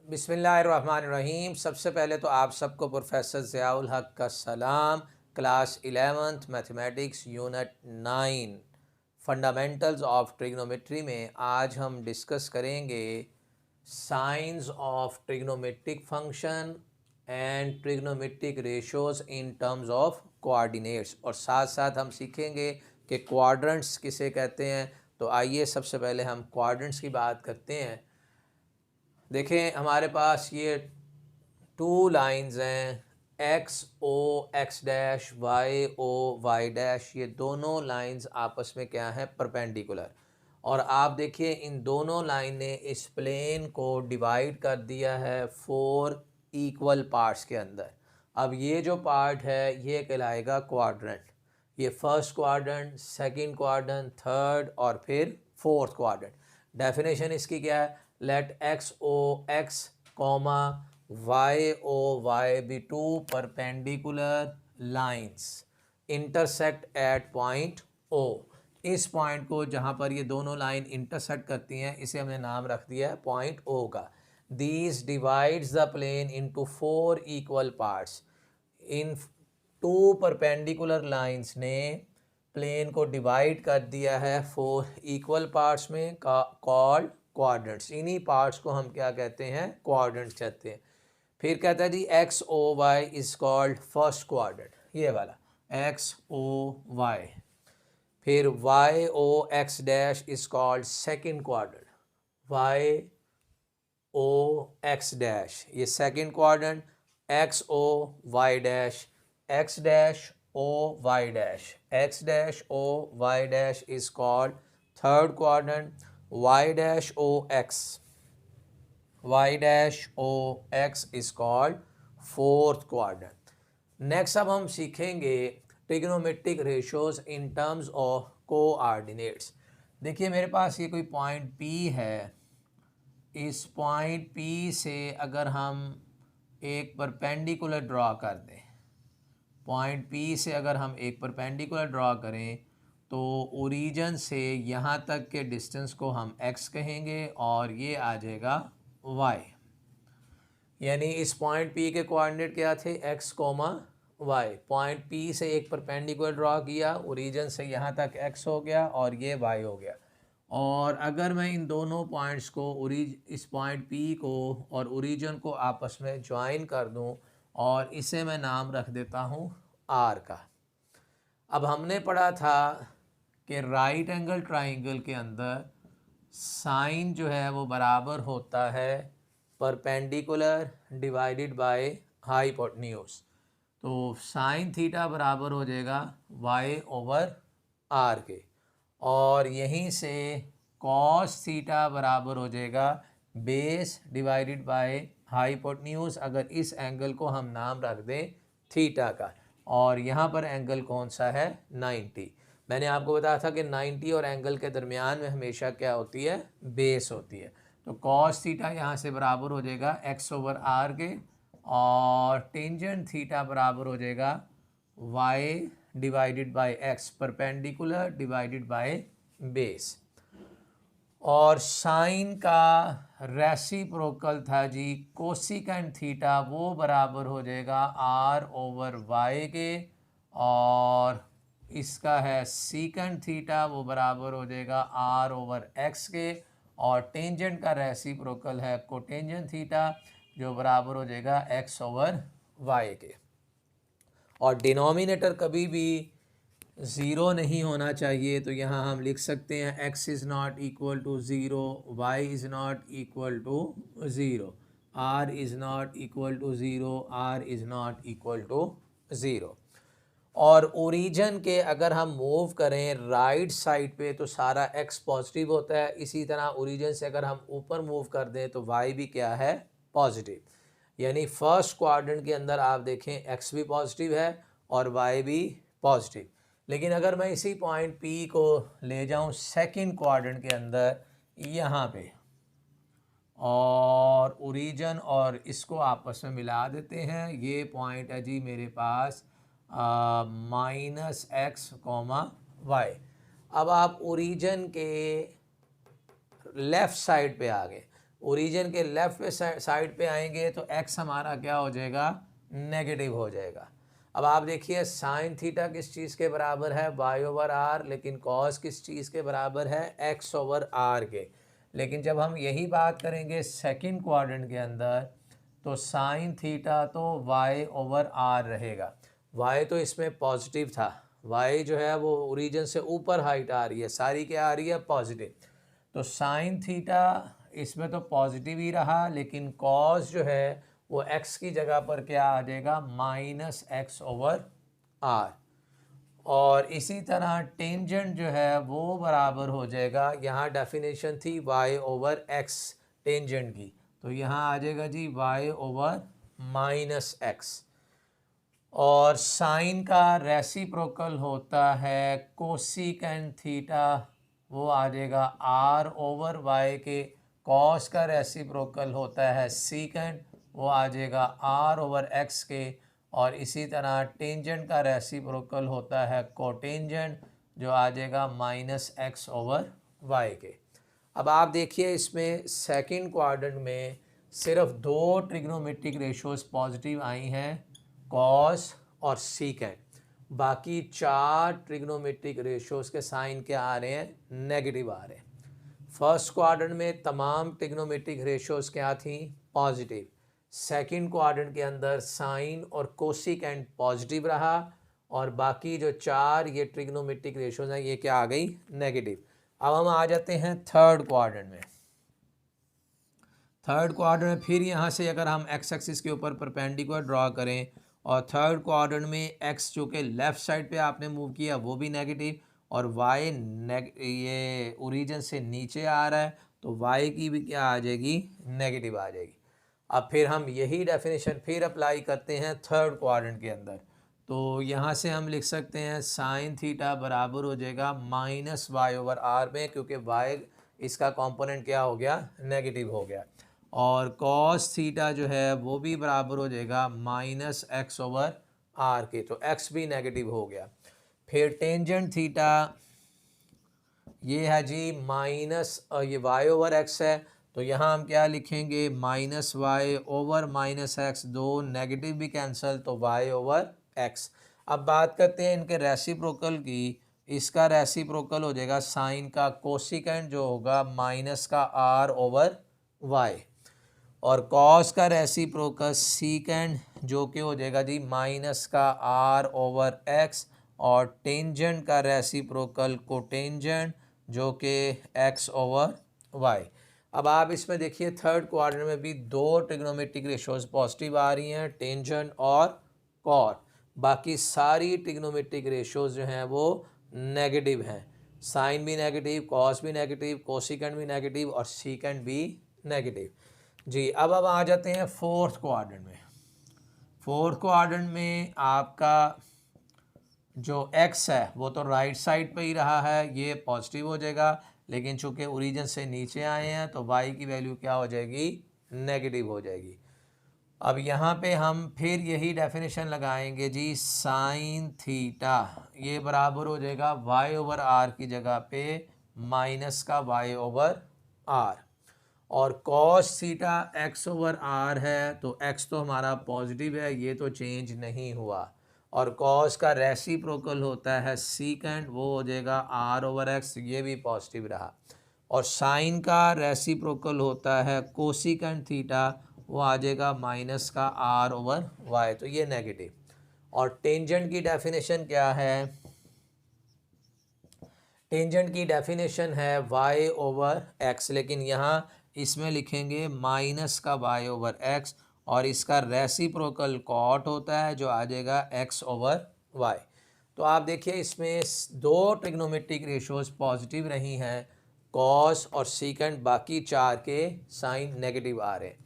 बिस्मिल्लाहिर्रहमानिर्रहीम। सबसे पहले तो आप सबको प्रोफेसर ज़ियाउल हक का सलाम। Class 11th mathematics unit 9 fundamentals of trigonometry में आज हम डिस्कस करेंगे science of trigonometric function and trigonometric ratios in terms of coordinates, और साथ साथ हम सीखेंगे कि क्वाड्रेंट्स किसे कहते हैं। तो आइए सबसे पहले हम क्वाड्रेंट्स की बात करते हैं। देखें, हमारे पास ये टू लाइंस हैं, X O X dash, Y O Y dash. ये दोनों लाइंस आपस में क्या हैं? परपेंडिकुलर। और आप देखिए इन दोनों लाइन ने इस प्लेन को डिवाइड कर दिया है 4 इक्वल पार्ट्स के अंदर। अब ये जो पार्ट है ये कहलाएगा क्वाड्रेंट। ये first quadrant, second quadrant, third और फिर फोर्थ क्वाड्रेंट। डेफिनेशन इसकी क्या है? Let X O X comma Y O Y be two perpendicular lines intersect at point O. इस पॉइंट को जहाँ पर ये दोनों लाइन इंटरसेक्ट करती हैं इसे हमने नाम रख दिया है पॉइंट ओ का। These divides the plane into 4 equal parts. इन टू परपेंडिकुलर लाइंस ने प्लेन को डिवाइड कर दिया है 4 इक्वल पार्ट्स में, कॉल्ड क्वाड्रेंट्स। इन्हीं पार्ट्स को हम क्या कहते हैं? क्वाड्रेंट्स कहते हैं। फिर कहता है जी X O Y is called first quadrant, ये वाला एक्स ओ वाई। फिर Y O X dash is called second quadrant, Y O X dash ये second quadrant. X O Y dash, X dash O Y dash, X dash O Y dash is called third quadrant. Y dash O X, Y dash O X is called fourth quadrant. Next अब हम सीखेंगे trigonometric ratios in terms of coordinates. देखिए मेरे पास ये कोई point P है। इस point P से अगर हम एक परपेंडिकुलर ड्रॉ कर दें, पॉइंट P से अगर हम एक परपेंडिकुलर ड्रॉ करें तो ओरिजिन से यहाँ तक के डिस्टेंस को हम x कहेंगे और ये आ जाएगा y। यानी इस पॉइंट P के कोऑर्डिनेट क्या थे? x comma y। Point P से एक परपेंडिकुलर ड्रॉ किया, ओरिजिन से यहाँ तक x हो गया और ये y हो गया। और अगर मैं इन दोनों पॉइंट्स को इस पॉइंट P को और ओरिजिन को आपस में ज्वाइन कर दूं और इसे मैं नाम रख देता हूँ R का। अब हमने पढ़ा था कि राइट एंगल ट्राइंगल के अंदर साइन जो है वो बराबर होता है परपेंडिकुलर डिवाइडेड बाय हाइपोटेन्यूज। तो साइन थीटा बराबर हो जाएगा y ओवर r के, और यहीं से कॉस थीटा बराबर हो जाएगा बेस डिवाइडेड बाय हाइपोटेन्यूज, अगर इस एंगल को हम नाम रख दें थीटा का। और यहाँ पर एंगल कौन सा है? 90। मैंने आपको बताया था कि 90 और एंगल के दरमियान में हमेशा क्या होती है? बेस होती है। तो कॉस थीटा यहाँ से बराबर हो जाएगा x ओवर r के, और टेंजेंट थीटा बराबर हो जाएगा y divided by x, perpendicular divided by base. और साइन का रेसिप्रोकल था जी कोसिकेंट थीटा, वो बराबर हो जाएगा r ओवर y के, और इसका है सीकेंट थीटा, वो बराबर हो जाएगा r ओवर x के, और टेंजेंट का रेसिप्रोकल है कोटेंजेंट थीटा, जो बराबर हो जाएगा x ओवर y के। और डिनोमिनेटर कभी भी ज़ीरो नहीं होना चाहिए, तो यहाँ हम लिख सकते हैं x is not equal to zero, y is not equal to zero, r is not equal to zero, r is not equal to zero. और ओरिजिन के अगर हम मूव करें राइट साइड पे तो सारा x पॉजिटिव होता है। इसी तरह ओरिजिन से अगर हम ऊपर मूव कर दें तो y भी क्या है? पॉजिटिव। यानी फर्स्ट क्वाड्रेंट के अंदर आप देखें x भी पॉजिटिव है और y भी पॉजिटिव। लेकिन अगर मैं इसी पॉइंट P को ले जाऊं सेकंड क्वाड्रेंट के अंदर यहाँ पे, और ओरिजिन और इसको आपस में मिला देते हैं, ये पॉइंट है जी मेरे पास -x, y। अब आप ओरिजिन के लेफ़्ट साइड पे आ गए। ओरिजिन के लेफ्ट पे साइड पे आएंगे तो एक्स हमारा क्या हो जाएगा, नेगेटिव हो जाएगा। अब आप देखिए साइन थीटा किस चीज़ के बराबर है, वाई ओवर आर, लेकिन कॉस किस चीज़ के बराबर है, एक्स ओवर आर के। लेकिन जब हम यही बात करेंगे सेकंड क्वाड्रेंट के अंदर तो साइन थीटा तो वाई ओवर आर रहेगा। वाई तो इसमें पॉजिटिव था, वाई जो है वो ओरिजिन से ऊपर हाइट आ रही है, सारी क्या आ रही है, पॉजिटिव। तो साइन थीटा इसमें तो पॉजिटिव ही रहा, लेकिन कॉस जो है वो एक्स की जगह पर क्या आ जाएगा, माइनस एक्स ओवर आर। और इसी तरह टेंजेंट जो है वो बराबर हो जाएगा, यहाँ डेफिनेशन थी वाई ओवर एक्स टेंजेंट की, तो यहाँ आ जाएगा जी वाई ओवर माइनस एक्स। और साइन का रेसिप्रोकल होता है कोसिकेंट थीटा, वो आ जाएगा आर ओवर वाई के। कॉस का रेसिप्रोकल होता है सीकेंट, वो आ जाएगा आर ओवर एक्स के। और इसी तरह टेंजेंट का रेसिप्रोकल होता है कोटेंजेंट, जो आ जाएगा माइनस एक्स ओवर वाई के। अब आप देखिए इसमें सेकंड क्वाड्रेंट में सिर्फ दो ट्रिग्नोमेट्रिक रेशोज पॉजिटिव आई हैं, कॉस और सीकेंट। बाकी चार ट्रिग्नोमेट्रिक रेशोज के साइन क्या आ रहे हैं, नेगेटिव आ रहे हैं। फर्स्ट क्वाड्रेंट में तमाम ट्रिग्नोमेट्रिक रेशोज क्या थी, पॉजिटिव। सेकंड क्वाड्रेंट के अंदर साइन और कोसिकेंट पॉजिटिव रहा, और बाकी जो चार ये ट्रिग्नोमेट्रिक रेशोज हैं ये क्या आ गई, नेगेटिव। अब हम आ जाते हैं थर्ड क्वाड्रेंट में। थर्ड क्वाड्रेंट में फिर यहाँ से अगर हम एक्स एक्सिस के ऊपर परपेंडिकुलर ड्रॉ करें, और थर्ड क्वाड्रेंट में एक्स जो कि लेफ़्ट साइड पे आपने मूव किया वो भी नेगेटिव, और वाई ये ओरिजिन से नीचे आ रहा है तो वाई की भी क्या आ जाएगी, नेगेटिव आ जाएगी। अब फिर हम यही डेफिनेशन फिर अप्लाई करते हैं थर्ड क्वाड्रेंट के अंदर, तो यहाँ से हम लिख सकते हैं साइन थीटा बराबर हो जाएगा माइनस वाई ओवर आर में, क्योंकि वाई इसका कंपोनेंट क्या हो गया, नेगेटिव हो गया। और कॉस थीटा जो है वो भी बराबर हो जाएगा माइनस एक्स ओवर आर के, तो एक्स भी नेगेटिव हो गया। फिर टेंजेंट थीटा ये है जी माइनस, ये वाई ओवर एक्स है, तो यहाँ हम क्या लिखेंगे, minus y over minus x, दो नेगेटिव भी कैंसिल, तो वाई ओवर एक्स। अब बात करते हैं इनके रेसिप्रोकल की। इसका रेसिप्रोकल हो जाएगा साइन का कोसिकेंट जो होगा माइनस का आर ओवर वाई, और कॉस का रेसिप्रोकल सीकेंट जो कि हो जाएगा जी माइनस का आर ओवर एक्स, और टेंजेंट का रेसिप्रोकल कोटेंजेंट जो कि एक्स ओवर वाई। अब आप इसमें देखिए थर्ड क्वाड्रेंट में भी दो ट्रिग्नोमेट्रिक रेशोज पॉजिटिव आ रही हैं, टेंजेंट और कॉट। बाकी सारी ट्रिग्नोमेट्रिक रेशोज जो हैं वो नेगेटिव हैं, साइन भी नेगेटिव, कॉस भी नेगेटिव, कोसिकेंट भी नेगेटिव, और सीकेंट भी नेगेटिव जी। अब आ जाते हैं फोर्थ क्वाड्रेंट में। फोर्थ क्वाड्रेंट में आपका जो एक्स है वो तो राइट साइड पे ही रहा है, ये पॉजिटिव हो जाएगा, लेकिन चूंकि ओरिजिन से नीचे आए हैं तो वाई की वैल्यू क्या हो जाएगी, नेगेटिव हो जाएगी। अब यहाँ पे हम फिर यही डेफिनेशन लगाएंगे जी, साइन थीटा ये बराबर हो जाएगा वाई ओवर आर की जगह पे माइनस का वाई ओवर आर, और cos theta x over r है, तो एक्स तो हमारा पॉजिटिव है, ये तो चेंज नहीं हुआ। और कॉस का रेसिप्रोकल होता है सीकेंट, वो हो जाएगा आर ओवर एक्स, ये भी पॉजिटिव रहा। और साइन का रेसिप्रोकल होता है कोसिकेंट थीटा, वो आ जाएगा माइनस का आर ओवर वाई, तो ये नेगेटिव। और टेंजेंट की डेफिनेशन क्या है, टेंजेंट की डेफिनेशन है वाई ओवर एक्स, लेकिन यहाँ इसमें लिखेंगे माइनस का वाई ओवर एक्स, और इसका रेसिप्रोकल कॉट होता है जो आ जाएगा एक्स ओवर वाई। तो आप देखिए इसमें दो ट्रिग्नोमेट्रिक रेशोज पॉजिटिव रही हैं, कॉस और सीकेंट, बाकी चार के साइन नेगेटिव आ रहे हैं।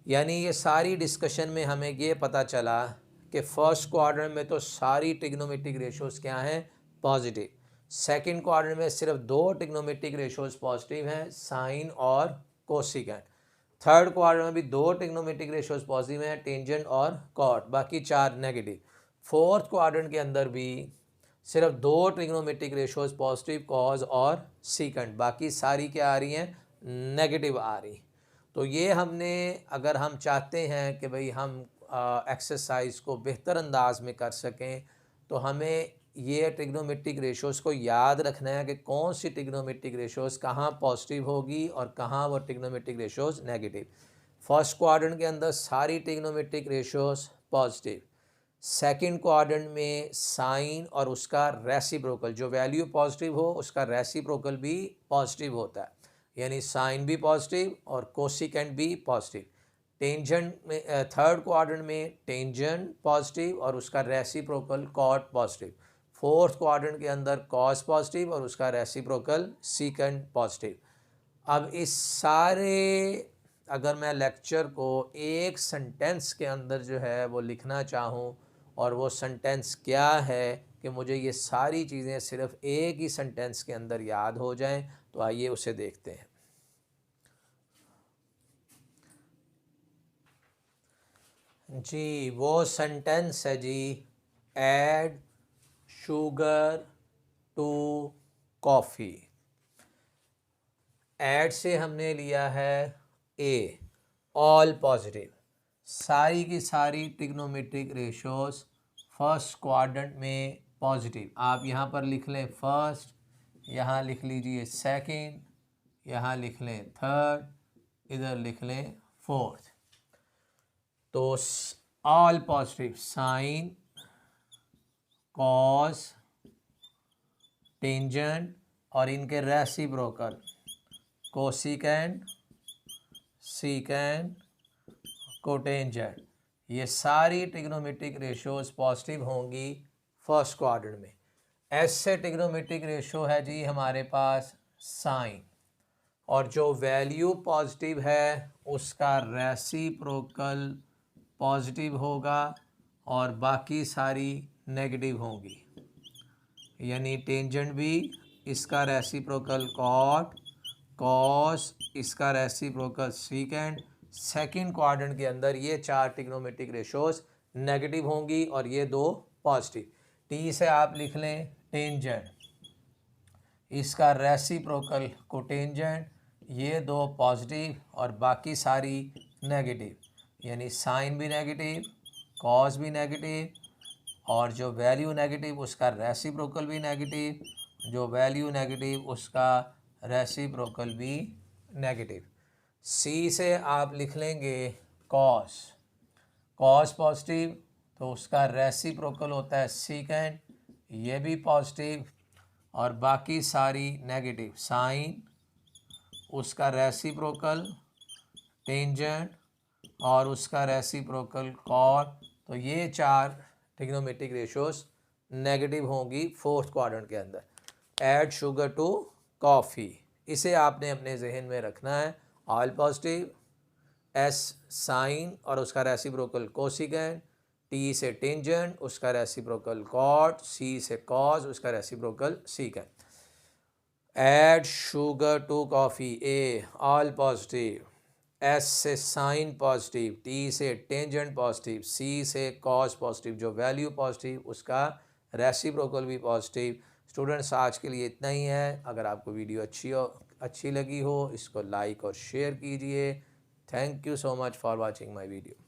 यानी ये सारी डिस्कशन में हमें ये पता चला कि फर्स्ट क्वाड्रेंट में तो सारी ट्रिग्नोमेट्रिक रेशोज क्या हैं, पॉजिटिव। सेकंड क्वाड्रेंट में सिर्फ दो ट्रिग्नोमेट्रिक रेशोज पॉजिटिव हैं, साइन और कोसिकेंट। थर्ड क्वाड्रेंट में भी दो ट्रिग्नोमेट्रिक रेशोज पॉजिटिव हैं, टेंजेंट और कॉट, बाकी चार नेगेटिव। फोर्थ क्वाड्रेंट के अंदर भी सिर्फ दो ट्रिग्नोमेट्रिक रेशोज पॉजिटिव, कॉस और सीकेंट, बाकी सारी क्या आ रही हैं, नेगेटिव आ रही। तो ये हमने, अगर हम चाहते हैं कि भाई हम एक्सरसाइज को बेहतर अंदाज में कर सकें, तो हमें ये ट्रिग्नोमेट्रिक रेशोज़ को याद रखना है कि कौन सी ट्रिग्नोमेट्रिक रेशोज़ कहाँ पॉजिटिव होगी और कहाँ वो trigonometric ratios negative. First quadrant के अंदर सारी trigonometric ratios positive, second quadrant में साइन और उसका रेसिप्रोकल, जो वैल्यू पॉजिटिव हो उसका रेसिप्रोकल भी पॉजिटिव होता है, यानी साइन भी पॉजिटिव और कोसिकेंट भी पॉजिटिव। टेंजेंट में थर्ड क्वाड्रेंट में टेंजेंट पॉजिटिव और उसका reciprocal cot positive. Fourth quadrant के अंदर कॉस पॉजिटिव और उसका रेसिप्रोकल सीकेंट पॉजिटिव। अब इस सारे, अगर मैं लेक्चर को एक सेंटेंस के अंदर जो है वो लिखना चाहूँ, और वो सेंटेंस क्या है कि मुझे ये सारी चीज़ें सिर्फ एक ही सेंटेंस के अंदर याद हो जाएं, तो आइए उसे देखते हैं। जी, वो सेंटेंस है जी, add sugar to coffee. Add से हमने लिया है ए, ऑल पॉजिटिव, सारी की सारी ट्रिग्नोमेट्रिक रेशोज़ फर्स्ट क्वाड्रेंट में पॉजिटिव। आप यहाँ पर लिख लें फर्स्ट, यहाँ लिख लीजिए सेकंड, यहाँ लिख लें थर्ड, इधर लिख लें फोर्थ। तो all positive, sine, cos, tangent और इनके रेसिप्रोकल कोसिकेंट, सीकेंट, कोटेंजेंट, ये सारी ट्रिग्नोमेट्रिक रेशोज़ पॉजिटिव होंगी फर्स्ट क्वाड्रेंट में। एस से ट्रिग्नोमेट्रिक रेशो है जी हमारे पास साइन, और जो वैल्यू पॉजिटिव है उसका रेसिप्रोकल पॉजिटिव होगा और बाकी सारी नेगेटिव होंगी, यानी टेंजेंट भी, इसका रेसिप्रोकल कॉट, कॉस, इसका रेसिप्रोकल सीकेंट। सेकंड क्वाड्रेंट के अंदर ये चार ट्रिग्नोमेट्रिक रेशोज़ नेगेटिव होंगी और ये दो पॉजिटिव। टी से आप लिख लें टेंजेंट, इसका रेसिप्रोकल कोटेंजेंट, ये दो पॉजिटिव और बाकी सारी नेगेटिव, यानी साइन भी नेगेटिव, कॉस भी नेगेटिव, और जो वैल्यू नेगेटिव उसका रेसिप्रोकल भी नेगेटिव, जो वैल्यू नेगेटिव उसका रेसिप्रोकल भी नेगेटिव। सी से आप लिख लेंगे कॉस, कॉस पॉजिटिव तो उसका रेसिप्रोकल होता है सीकेंट, ये भी पॉजिटिव और बाकी सारी नेगेटिव। साइन, उसका रेसिप्रोकल टेंजेंट और उसका रेसिप्रोकल कॉट, तो ये चार ट्रिग्नोमेट्रिक रेशोज़ नेगेटिव होंगी फोर्थ क्वाड्रेंट के अंदर। ऐड शुगर टू कॉफ़ी, इसे आपने अपने जहन में रखना है। ऑल पॉजिटिव, एस साइन और उसका रेसिप्रोकल कोसिकेंट, टी से टेंजेंट उसका रेसिप्रोकल कॉट, सी से कॉस उसका reciprocal secant. Add sugar to coffee, A all positive, S से साइन पॉजिटिव, टी से टेंजेंट पॉजिटिव, सी से कॉस पॉजिटिव, जो वैल्यू पॉजिटिव उसका रेसिप्रोकल भी पॉजिटिव। स्टूडेंट्स, आज के लिए इतना ही है। अगर आपको वीडियो अच्छी लगी हो इसको लाइक और शेयर कीजिए। Thank you so much for watching my video.